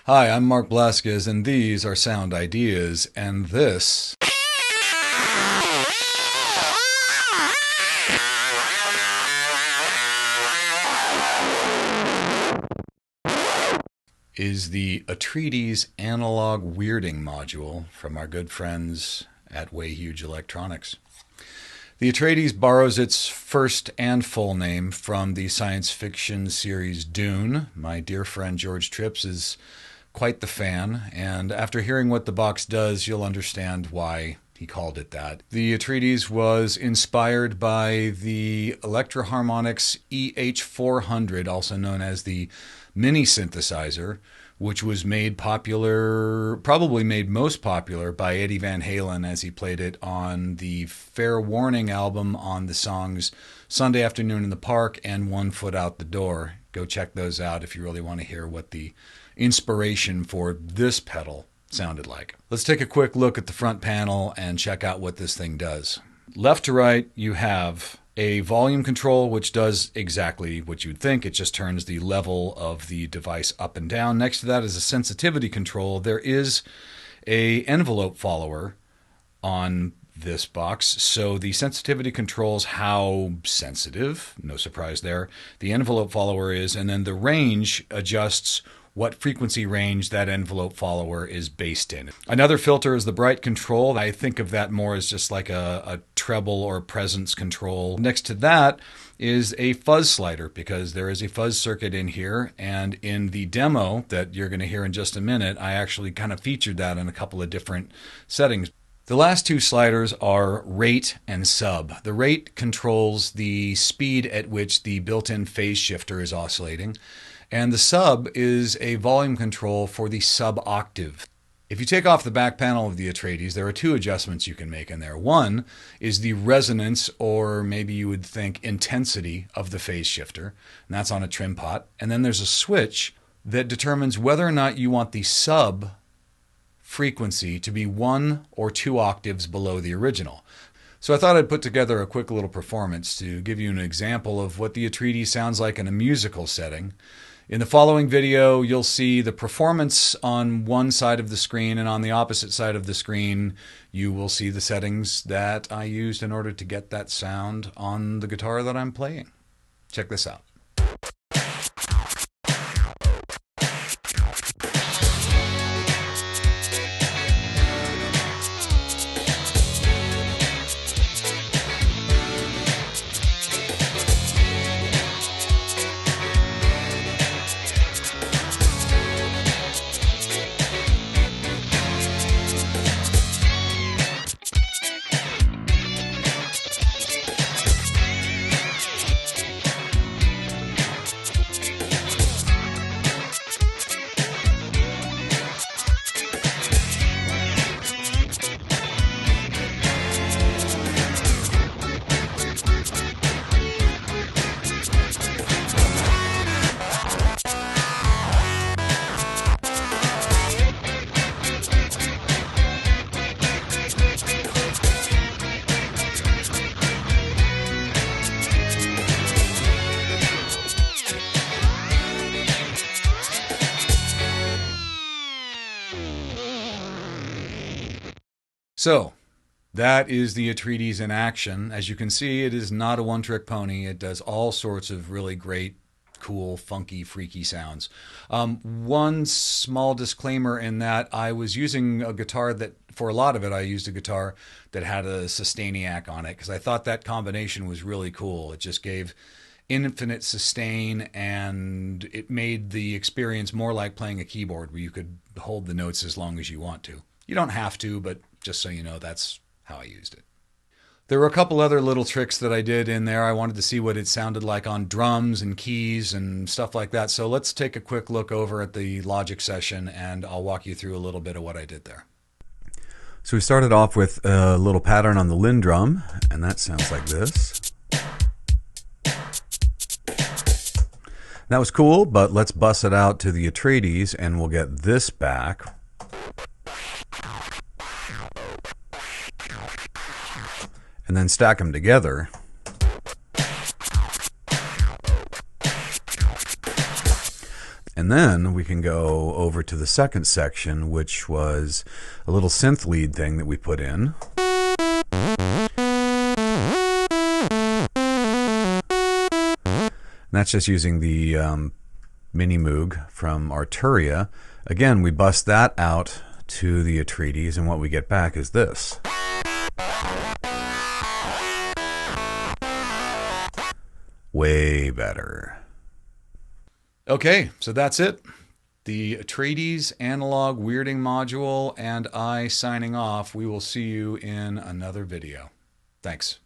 Hi, I'm Mark Blasquez, and these are Sound Ideas, and this is the Atreides analog weirding module from our good friends at Way Huge Electronics. The Atreides borrows its first and full name from the science fiction series Dune. My dear friend George Trips is quite the fan, and after hearing what the box does, you'll understand why he called it that. The Atreides was inspired by the Electro-Harmonix EH400, also known as the mini synthesizer, which was made popular, probably made most popular by Eddie Van Halen as he played it on the Fair Warning album on the songs Sunday Afternoon in the Park and One Foot Out the Door. Go check those out if you really want to hear what the inspiration for this pedal sounded like. Let's take a quick look at the front panel and check out what this thing does. Left to right, you have a volume control, which does exactly what you'd think. It just turns the level of the device up and down. Next to that is a sensitivity control. There is an envelope follower on this box, so the sensitivity controls how sensitive, no surprise there, the envelope follower is, and then the range adjusts what frequency range that envelope follower is based in. Another filter is the bright control. I think of that more as just like a treble or presence control. Next to that is a fuzz slider, because there is a fuzz circuit in here, and in the demo that you're going to hear in just a minute, I actually kind of featured that in a couple of different settings. The last two sliders are rate and sub. The rate controls the speed at which the built-in phase shifter is oscillating, and the sub is a volume control for the sub-octave. If you take off the back panel of the Atreides, there are two adjustments you can make in there. One is the resonance, or maybe you would think intensity, of the phase shifter, and that's on a trim pot. And then there's a switch that determines whether or not you want the sub frequency to be 1 or 2 octaves below the original. So I thought I'd put together a quick little performance to give you an example of what the Atreides sounds like in a musical setting. In the following video, you'll see the performance on one side of the screen, and on the opposite side of the screen, you will see the settings that I used in order to get that sound on the guitar that I'm playing. Check this out. So, that is the Atreides in action. As you can see, it is not a one-trick pony. It does all sorts of really great, cool, funky, freaky sounds. One small disclaimer in that I was using a guitar that, for a lot of it, I used a guitar that had a Sustainiac on it, because I thought that combination was really cool. It just gave infinite sustain, and it made the experience more like playing a keyboard, where you could hold the notes as long as you want to. You don't have to, but just so you know, that's how I used it. There were a couple other little tricks that I did in there. I wanted to see what it sounded like on drums and keys and stuff like that. So let's take a quick look over at the Logic session, and I'll walk you through a little bit of what I did there. So we started off with a little pattern on the Linn drum, and that sounds like this. That was cool, but let's bust it out to the Atreides, and we'll get this back. And then stack them together. And then we can go over to the second section, which was a little synth lead thing that we put in. And that's just using the Mini Moog from Arturia. Again, we bust that out to the Atreides, and what we get back is this. Way better. Okay, so that's it. The Atreides analog weirding module and I signing off. We will see you in another video. Thanks.